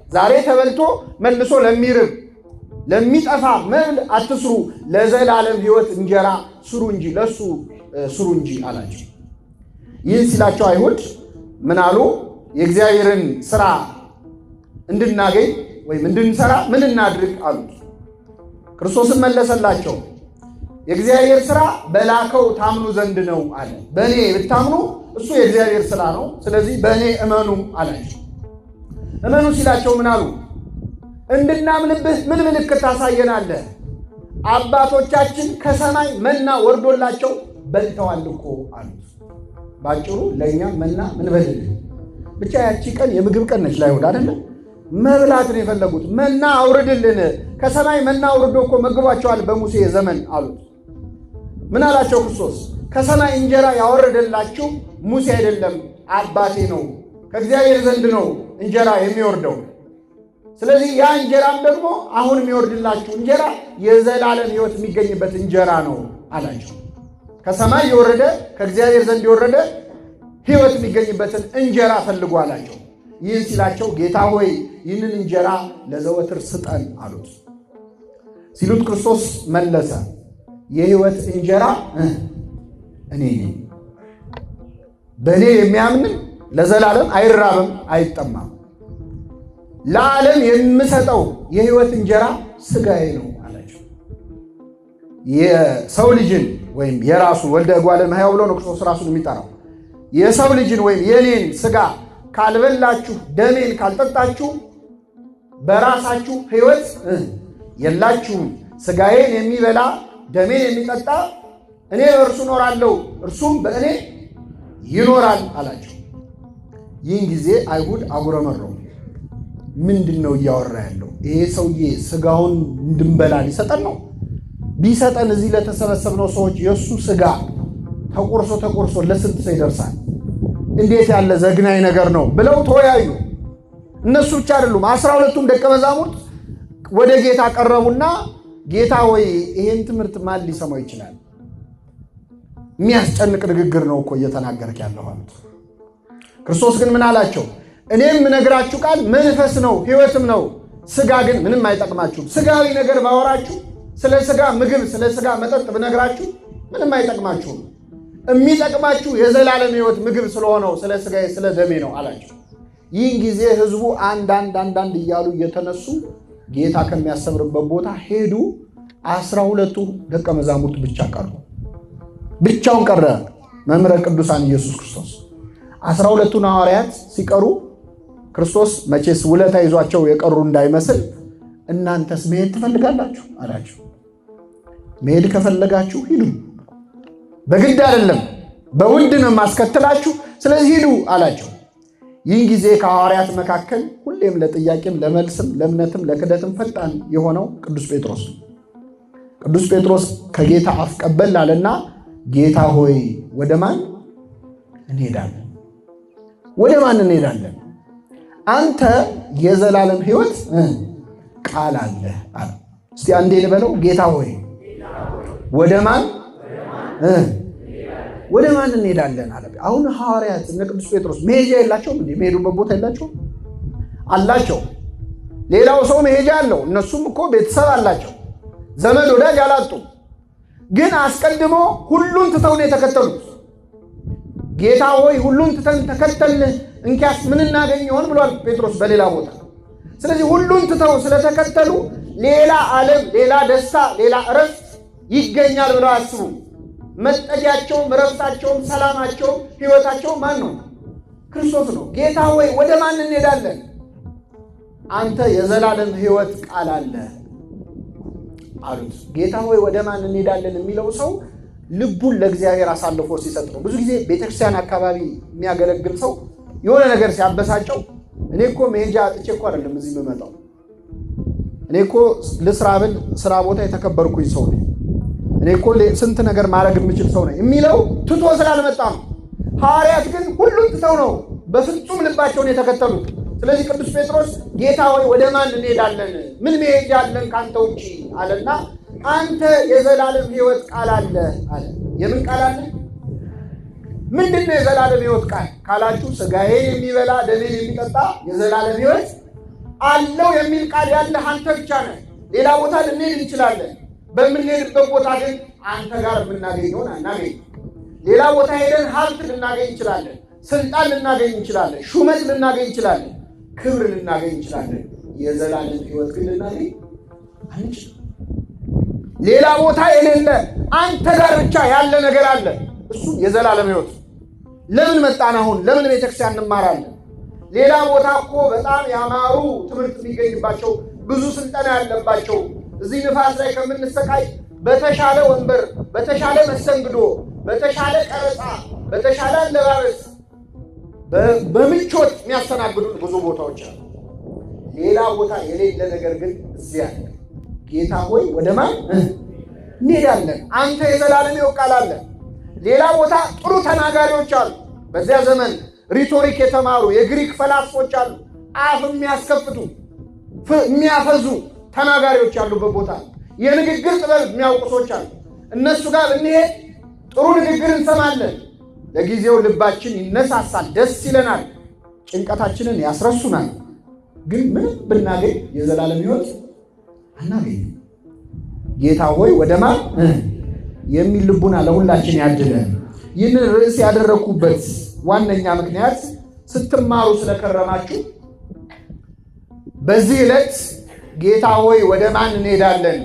ዛሬ ተበልቶ መልሶ ለሚርብ ለሚጠፋ መብል አትስሩ፣ ለዘላለም ሕይወት እንጀራ ስሩ እንጂ ለሱ ስሩ እንጂ አላቸው። ይህን ሲላቸው አይሁድ ምን አሉ? የእግዚአብሔርን ሥራ እንድናገኝ ወይም እንድንሰራ ምን እናድርግ አሉት። ክርስቶስም መለሰላቸው፣ የእግዚአብሔር ሥራ በላከው ታምኑ ዘንድ ነው አለ። በእኔ ብታምኑ እሱ የእግዚአብሔር ሥራ ነው፣ ስለዚህ በእኔ እመኑ አላቸው። እመኑ ሲላቸው ምን አሉ? እንድናምንብህ ምን ምልክት ታሳየናለህ? አባቶቻችን ከሰማይ መና ወርዶላቸው በልተዋል እኮ አሉት። ባጭሩ ለእኛ መና ምን በልልህ? ብቻ ያቺ ቀን የምግብ ቀን ነች ለአይሁድ አይደለም፣ መብላት ነው የፈለጉት። መና አውርድልን፣ ከሰማይ መና አውርዶ እኮ መግቧቸዋል በሙሴ ዘመን አሉት። ምን አላቸው ክርስቶስ? ከሰማይ እንጀራ ያወረደላችሁ ሙሴ አይደለም አባቴ ነው፣ ከእግዚአብሔር ዘንድ ነው እንጀራ የሚወርደው። ስለዚህ ያ እንጀራም ደግሞ አሁን የሚወርድላችሁ እንጀራ የዘላለም ሕይወት የሚገኝበት እንጀራ ነው አላቸው። ከሰማይ የወረደ ከእግዚአብሔር ዘንድ የወረደ ሕይወት የሚገኝበትን እንጀራ ፈልጉ አላቸው። ይህን ሲላቸው ጌታ ሆይ ይህንን እንጀራ ለዘወትር ስጠን አሉት። ሲሉት ክርስቶስ መለሰ፣ የሕይወት እንጀራ እኔ ነኝ። በእኔ የሚያምን ለዘላለም አይራብም አይጠማም። ለዓለም የምሰጠው የሕይወት እንጀራ ሥጋዬ ነው አላቸው። የሰው ልጅን ወይም የራሱ ወልደ እጓለ እመሕያው ብሎ ነው ክርስቶስ ራሱን የሚጠራው። የሰው ልጅን ወይም የኔን ሥጋ ካልበላችሁ ደሜን ካልጠጣችሁ በራሳችሁ ሕይወት የላችሁም። ሥጋዬን የሚበላ ደሜን የሚጠጣ እኔ በእርሱ እኖራለሁ እርሱም በእኔ ይኖራል አላቸው። ይህን ጊዜ አይሁድ አጉረመረሙ። ምንድን ነው እያወራ ያለው? ይሄ ሰውዬ ሥጋውን እንድንበላ ሊሰጠን ነው? ቢሰጠን እዚህ ለተሰበሰብነው ሰዎች የእሱ ሥጋ ተቆርሶ ለስንት ሰው ይደርሳል? እንዴት ያለ ዘግናኝ ነገር ነው ብለው ተወያዩ። እነሱ ብቻ አይደሉም፣ 12ቱም ደቀ መዛሙርት ወደ ጌታ ቀረቡና ጌታ ሆይ ይሄን ትምህርት ማን ሊሰማው ይችላል? የሚያስጨንቅ ንግግር ነው እኮ እየተናገርክ ያለው አሉት። ክርስቶስ ግን ምን አላቸው? እኔም የምነግራችሁ ቃል መንፈስ ነው ሕይወትም ነው፣ ሥጋ ግን ምንም አይጠቅማችሁም። ሥጋዊ ነገር ባወራችሁ፣ ስለ ሥጋ ምግብ ስለ ሥጋ መጠጥ ብነግራችሁ ምንም አይጠቅማችሁም። የሚጠቅማችሁ የዘላለም ሕይወት ምግብ ስለሆነው ስለ ሥጋዬ ስለ ደሜ ነው አላቸው። ይህን ጊዜ ሕዝቡ አንዳንድ እያሉ እየተነሱ ጌታ ከሚያስተምርበት ቦታ ሄዱ። 12ቱ ደቀ መዛሙርት ብቻ ቀሩ። ብቻውን ቀረ መምህረ ቅዱሳን ኢየሱስ ክርስቶስ። 12ቱን ሐዋርያት ሲቀሩ ክርስቶስ መቼስ ውለታ ይዟቸው የቀሩ እንዳይመስል እናንተስ መሄድ ትፈልጋላችሁ አላቸው። መሄድ ከፈለጋችሁ ሂዱ፣ በግድ አይደለም በውድ ነው ማስከተላችሁ፣ ስለዚህ ሂዱ አላቸው። ይህን ጊዜ ከሐዋርያት መካከል ሁሌም ለጥያቄም ለመልስም ለእምነትም ለክደትም ፈጣን የሆነው ቅዱስ ጴጥሮስ ከጌታ አፍ ቀበል አለና ጌታ ሆይ ወደ ማን እንሄዳለን? ወደ ማን እንሄዳለን? አንተ የዘላለም ሕይወት ቃል አለ አለ። እስቲ አንዴ ልበለው፣ ጌታ ሆይ ወደ ማን እንሄዳለን አለ። አሁን ሐዋርያት እነ ቅዱስ ጴጥሮስ መሄጃ የላቸውም እንዴ? መሄዱበት ቦታ የላቸውም? አላቸው። ሌላው ሰው መሄጃ አለው። እነሱም እኮ ቤተሰብ አላቸው፣ ዘመድ ወዳጅ አላጡም። ግን አስቀድሞ ሁሉን ትተው ነው የተከተሉት። ጌታ ሆይ ሁሉን ትተን ተከተልን፣ እንኪያስ ምን እናገኝ ይሆን ብሏል ጴጥሮስ በሌላ ቦታ። ስለዚህ ሁሉን ትተው ስለተከተሉ ሌላ ዓለም፣ ሌላ ደስታ፣ ሌላ እረፍት ይገኛል ብለው አስቡ። መጠጊያቸውም፣ እረፍታቸውም፣ ሰላማቸውም፣ ሕይወታቸውም ማን ነው? ክርስቶስ ነው። ጌታ ሆይ ወደ ማን እንሄዳለን? አንተ የዘላለም ሕይወት ቃል አለ አሉት። ጌታ ሆይ ወደ ማን እንሄዳለን የሚለው ሰው ልቡን ለእግዚአብሔር አሳልፎ ሲሰጥ ነው። ብዙ ጊዜ ቤተክርስቲያን አካባቢ የሚያገለግል ሰው የሆነ ነገር ሲያበሳጨው እኔ እኮ መሄጃ አጥቼ እኮ አይደለም እዚህ የምመጣው፣ እኔ እኮ ልስራ ብል ስራ ቦታ የተከበርኩኝ ሰው ነኝ፣ እኔ እኮ ስንት ነገር ማድረግ የምችል ሰው ነኝ የሚለው ትቶ ስላልመጣ ነው። ሐዋርያት ግን ሁሉም ትተው ነው በፍጹም ልባቸውን የተከተሉት። ስለዚህ ቅዱስ ጴጥሮስ ጌታ ሆይ ወደ ማን እንሄዳለን? ምን መሄጃ አለን ካንተ ውጪ አለና አንተ የዘላለም ሕይወት ቃል አለ አለ። የምን ቃል አለ? ምንድን ነው የዘላለም ሕይወት ቃል ካላችሁ፣ ሥጋዬን የሚበላ ደሜን የሚጠጣ የዘላለም ሕይወት አለው የሚል ቃል ያለህ አንተ ብቻ ነህ። ሌላ ቦታ ልንሄድ እንችላለን። በምንሄድበት ቦታ ግን አንተ ጋር የምናገኘውን አናገኝ። ሌላ ቦታ ሄደን ሀብት ልናገኝ እንችላለን፣ ስልጣን ልናገኝ እንችላለን፣ ሹመት ልናገኝ እንችላለን፣ ክብር ልናገኝ እንችላለን። የዘላለም ሕይወት ግን ልናገኝ አንችልም። ሌላ ቦታ የሌለ አንተ ጋር ብቻ ያለ ነገር አለ። እሱም የዘላለም ሕይወት። ለምን መጣን? አሁን ለምን ቤተክርስቲያን እንማራለን? ሌላ ቦታ እኮ በጣም ያማሩ ትምህርት የሚገኝባቸው ብዙ ስልጠና ያለባቸው፣ እዚህ ንፋስ ላይ ከምንሰቃይ በተሻለ ወንበር፣ በተሻለ መስተንግዶ፣ በተሻለ ቀረጻ፣ በተሻለ አለባበስ፣ በምቾት የሚያስተናግዱን ብዙ ቦታዎች አሉ። ሌላ ቦታ የሌለ ነገር ግን እዚያ አለ። ጌታ ሆይ ወደ ማን እንሄዳለን? አንተ የዘላለም ሕይወት ቃል አለ። ሌላ ቦታ ጥሩ ተናጋሪዎች አሉ። በዚያ ዘመን ሪቶሪክ የተማሩ የግሪክ ፈላስፎች አሉ። አፍ የሚያስከፍቱ የሚያፈዙ ተናጋሪዎች ያሉበት ቦታ፣ የንግግር ጥበብ የሚያውቁ ሰዎች አሉ። እነሱ ጋር ብንሄድ ጥሩ ንግግር እንሰማለን። ለጊዜው ልባችን ይነሳሳል፣ ደስ ይለናል፣ ጭንቀታችንን ያስረሱናል። ግን ምንም ብናገኝ የዘላለም ሕይወት አናገኝም። ጌታ ሆይ ወደ ማን የሚል ልቡና ለሁላችን ያድለን። ይህንን ርዕስ ያደረኩበት ዋነኛ ምክንያት ስትማሩ ስለከረማችሁ በዚህ ዕለት ጌታ ሆይ ወደ ማን እንሄዳለን?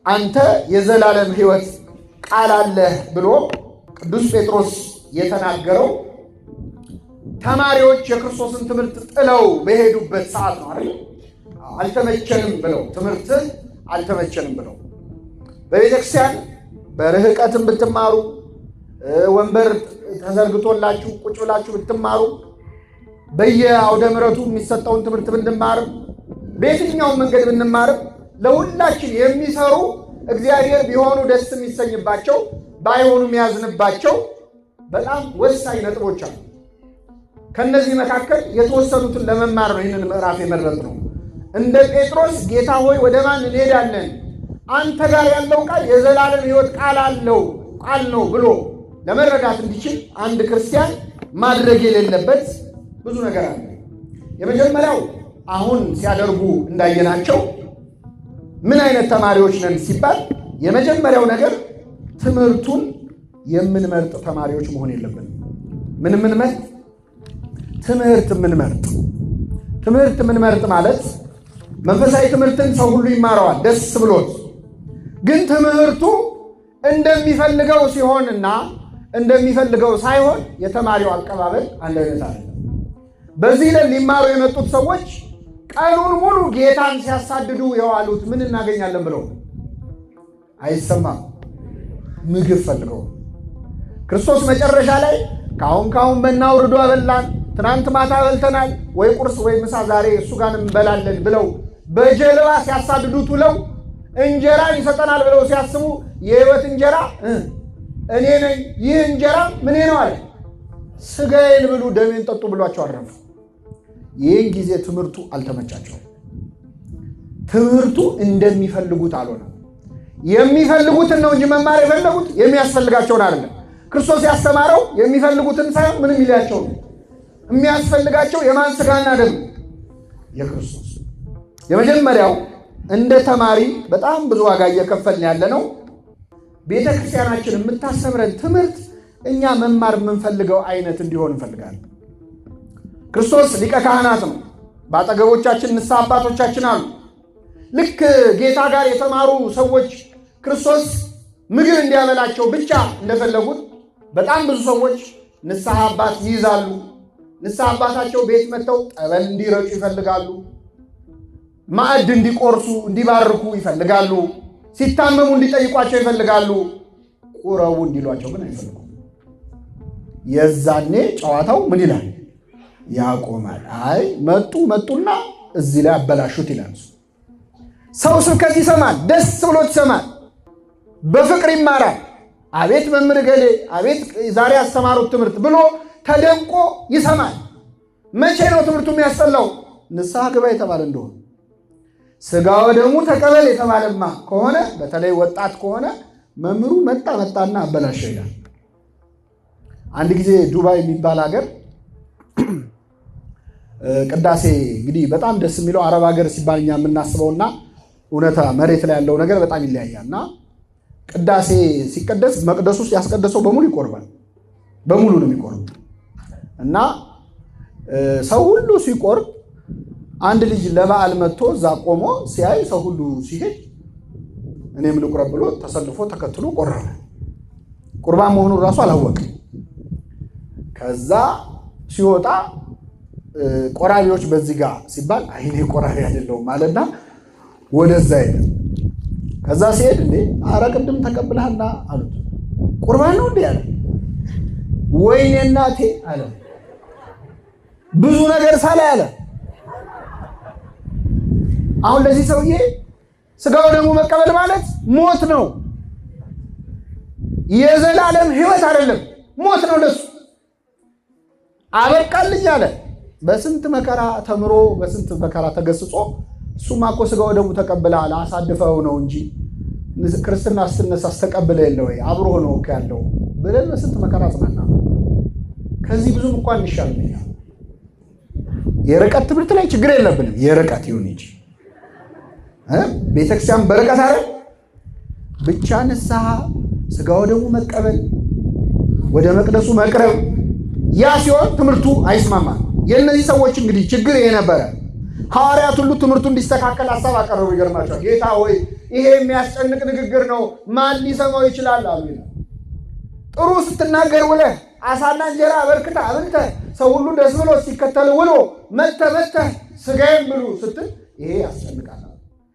አንተ የዘላለም ሕይወት ቃል አለህ ብሎ ቅዱስ ጴጥሮስ የተናገረው ተማሪዎች የክርስቶስን ትምህርት ጥለው በሄዱበት ሰዓት ነው አይደል? አልተመቸንም ብለው ትምህርትህ አልተመቸንም ብለው በቤተክርስቲያን በርህቀትም ብትማሩ ወንበር ተዘርግቶላችሁ ቁጭ ብላችሁ ብትማሩ በየአውደ ምሕረቱ የሚሰጠውን ትምህርት ብንማርም በየትኛውም መንገድ ብንማርም ለሁላችን የሚሰሩ እግዚአብሔር ቢሆኑ ደስ የሚሰኝባቸው ባይሆኑ የሚያዝንባቸው በጣም ወሳኝ ነጥቦች አሉ። ከነዚህ መካከል የተወሰኑትን ለመማር ነው ይህንን ምዕራፍ የመረጥነው። እንደ ጴጥሮስ ጌታ ሆይ ወደ ማን እንሄዳለን? አንተ ጋር ያለው ቃል የዘላለም ሕይወት ቃል ነው ብሎ ለመረዳት እንዲችል አንድ ክርስቲያን ማድረግ የሌለበት ብዙ ነገር አለ። የመጀመሪያው አሁን ሲያደርጉ እንዳየናቸው ምን አይነት ተማሪዎች ነን ሲባል የመጀመሪያው ነገር ትምህርቱን የምንመርጥ ተማሪዎች መሆን የለብንም። ምን የምንመርጥ? ትምህርት የምንመርጥ ማለት መንፈሳዊ ትምህርትን ሰው ሁሉ ይማረዋል ደስ ብሎት፣ ግን ትምህርቱ እንደሚፈልገው ሲሆንና እንደሚፈልገው ሳይሆን የተማሪው አቀባበል አንድ አይነት አለ። በዚህ ላይ ሊማሩ የመጡት ሰዎች ቀኑን ሙሉ ጌታን ሲያሳድዱ የዋሉት ምን እናገኛለን ብለው አይሰማም። ምግብ ፈልገው ክርስቶስ መጨረሻ ላይ ካሁን በእናውርዶ አበላን፣ ትናንት ማታ በልተናል፣ ወይ ቁርስ ወይ ምሳ ዛሬ እሱ ጋር እንበላለን ብለው በጀልባ ሲያሳድዱት ውለው እንጀራ ይሰጠናል ብለው ሲያስቡ የሕይወት እንጀራ እኔ ነኝ፣ ይህ እንጀራ ምኔ ነው አለ። ሥጋዬን ብሉ ደሜን ጠጡ ብሏቸው አረፉ። ይህን ጊዜ ትምህርቱ አልተመቻቸውም። ትምህርቱ እንደሚፈልጉት አልሆነም። የሚፈልጉትን ነው እንጂ መማር የፈለጉት የሚያስፈልጋቸውን አይደለም። ክርስቶስ ያስተማረው የሚፈልጉትን ሳይሆን ምንም ይላቸው የሚያስፈልጋቸው የማን ሥጋና ደም? የክርስቶስ። የመጀመሪያው እንደ ተማሪ በጣም ብዙ ዋጋ እየከፈልን ያለ ነው። ቤተ ክርስቲያናችን የምታስተምረን ትምህርት እኛ መማር የምንፈልገው አይነት እንዲሆን እንፈልጋለን። ክርስቶስ ሊቀ ካህናት ነው። በአጠገቦቻችን ንስሐ አባቶቻችን አሉ። ልክ ጌታ ጋር የተማሩ ሰዎች ክርስቶስ ምግብ እንዲያበላቸው ብቻ እንደፈለጉት በጣም ብዙ ሰዎች ንስሐ አባት ይይዛሉ። ንስሐ አባታቸው ቤት መጥተው ጠበል እንዲረጩ ይፈልጋሉ። ማዕድ እንዲቆርሱ እንዲባርኩ ይፈልጋሉ። ሲታመሙ እንዲጠይቋቸው ይፈልጋሉ። ቁረቡ እንዲሏቸው ግን አይፈልጉም። የዛኔ ጨዋታው ምን ይላል? ያቆማል። አይ መጡና እዚህ ላይ አበላሹት ይላል። ሰው ስብከት ይሰማል፣ ደስ ብሎት ይሰማል፣ በፍቅር ይማራል። አቤት መምህር ገሌ፣ አቤት ዛሬ ያስተማሩት ትምህርት ብሎ ተደንቆ ይሰማል። መቼ ነው ትምህርቱ የሚያስጠላው? ንስሐ ግባ የተባለ እንደሆነ ሥጋ ወደሙ ተቀበል የተባለማ ከሆነ በተለይ ወጣት ከሆነ መምህሩ መጣና አበላሸ ይላል። አንድ ጊዜ ዱባይ የሚባል ሀገር ቅዳሴ እንግዲህ በጣም ደስ የሚለው አረብ ሀገር ሲባል እኛ የምናስበውና እውነታ መሬት ላይ ያለው ነገር በጣም ይለያያልና ቅዳሴ ሲቀደስ መቅደስ ውስጥ ያስቀደሰው በሙሉ ይቆርባል። በሙሉ ነው የሚቆርብ እና ሰው ሁሉ ሲቆርብ አንድ ልጅ ለበዓል መጥቶ እዛ ቆሞ ሲያይ ሰው ሁሉ ሲሄድ እኔም ልቁረብ ብሎ ተሰልፎ ተከትሎ ቆረበ። ቁርባን መሆኑን ራሱ አላወቅም። ከዛ ሲወጣ ቆራቢዎች በዚህ ጋር ሲባል አይኔ ቆራቢ አይደለሁም ማለትና ወደዛ ሄደ። ከዛ ሲሄድ እንዴ ኧረ ቅድም ተቀብለሃልና አሉት። ቁርባን ነው እንዴ አለ። ወይኔ እናቴ አለ ብዙ ነገር ሳላይ አለ። አሁን ለዚህ ሰውዬ ስጋው ደግሞ መቀበል ማለት ሞት ነው፣ የዘላለም ሕይወት አይደለም፣ ሞት ነው ለሱ። አበቃልኝ አለ። በስንት መከራ ተምሮ በስንት መከራ ተገስጾ እሱማ እኮ ስጋው ደግሞ ተቀብለሃል አሳድፈው ነው እንጂ ክርስትና ስትነሳ አስተቀብለ የለ ወይ አብሮ ነው ያለው ብለን በስንት መከራ ጽናና። ከዚህ ብዙም እንኳን እንሻልኛ። የርቀት ትምህርት ላይ ችግር የለብንም። የርቀት ይሁን እንጂ ቤተክርስቲያን በርቀት አይደል ብቻ ንስሐ ስጋው ደግሞ መቀበል ወደ መቅደሱ መቅረብ ያ ሲሆን ትምህርቱ አይስማማም። የእነዚህ ሰዎች እንግዲህ ችግር ይሄ ነበረ። ሐዋርያት ሁሉ ትምህርቱ እንዲስተካከል ሐሳብ አቀረቡ። ይገርማቸዋል። ጌታ ሆይ ይሄ የሚያስጨንቅ ንግግር ነው፣ ማን ሊሰማው ይችላል አሉ። ጥሩ ስትናገር ውለህ አሳና እንጀራ አበርክተህ አብልተህ ሰው ሁሉ ደስ ብሎ ሲከተል ውሎ መተህ ስጋዬን ብሉ ስትል ይሄ ያስጨንቃል።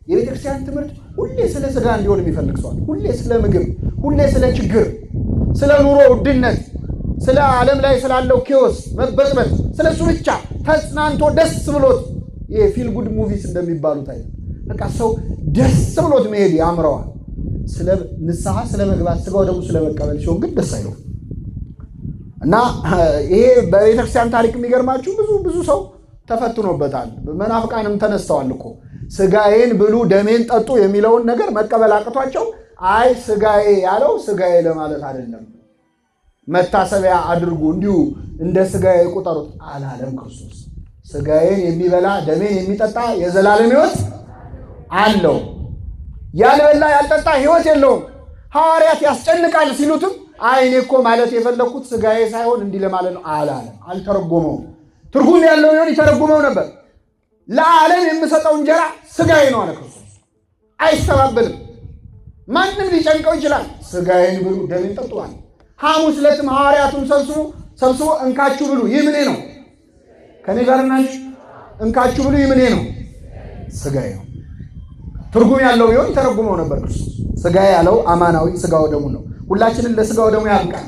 የቤተክርስቲያን ትምህርት ሁሌ ስለ ስጋ እንዲሆን የሚፈልግ ሰው፣ ሁሌ ስለ ምግብ፣ ሁሌ ስለ ችግር፣ ስለ ኑሮ ውድነት፣ ስለ ዓለም ላይ ስላለው ኪዮስ መበጥበጥ፣ ስለ እሱ ብቻ ተጽናንቶ ደስ ብሎት የፊል ጉድ ሙቪስ እንደሚባሉት አይደል በቃ ሰው ደስ ብሎት መሄድ ያምረዋል። ስለ ንስሐ ስለ መግባት ስጋው ደግሞ ስለ መቀበል ሲሆን ግን ደስ አይለው እና ይሄ በቤተክርስቲያን ታሪክ የሚገርማችሁ ብዙ ሰው ተፈትኖበታል። መናፍቃንም ተነስተዋል እኮ ስጋዬን ብሉ ደሜን ጠጡ የሚለውን ነገር መቀበል አቅቷቸው አይ ስጋዬ ያለው ስጋዬ ለማለት አይደለም መታሰቢያ አድርጉ እንዲሁ እንደ ስጋዬ ቁጠሩት አላለም ክርስቶስ። ስጋዬን የሚበላ ደሜን የሚጠጣ የዘላለም ሕይወት አለው፣ ያልበላ ያልጠጣ ሕይወት የለውም። ሐዋርያት ያስጨንቃል ሲሉትም አይ እኔ እኮ ማለት የፈለኩት ስጋዬ ሳይሆን እንዲህ ለማለት ነው አላለም። አልተረጎመውም። ትርጉም ያለው ይሆን ይተረጉመው ነበር። ለዓለም የምሰጠው እንጀራ ስጋዬ ነው አለ ክርስቶስ። አይስተባበልም። ማንም ሊጨንቀው ይችላል። ስጋዬን ብሉ ደሜን ጠጡ አለ። ሐሙስ ዕለትም ሐዋርያቱን ሰብስቦ እንካችሁ ብሉ ይህ ምኔ ነው። ከኔ ጋር ናችሁ? እንካችሁ ብሉ ይህ ምኔ ነው፣ ስጋዬ ነው። ትርጉም ያለው ቢሆን ይተረጉመው ነበር ክርስቶስ። ስጋዬ ያለው አማናዊ ስጋው ደሙ ነው። ሁላችንን ለስጋው ደሙ ያብቃል።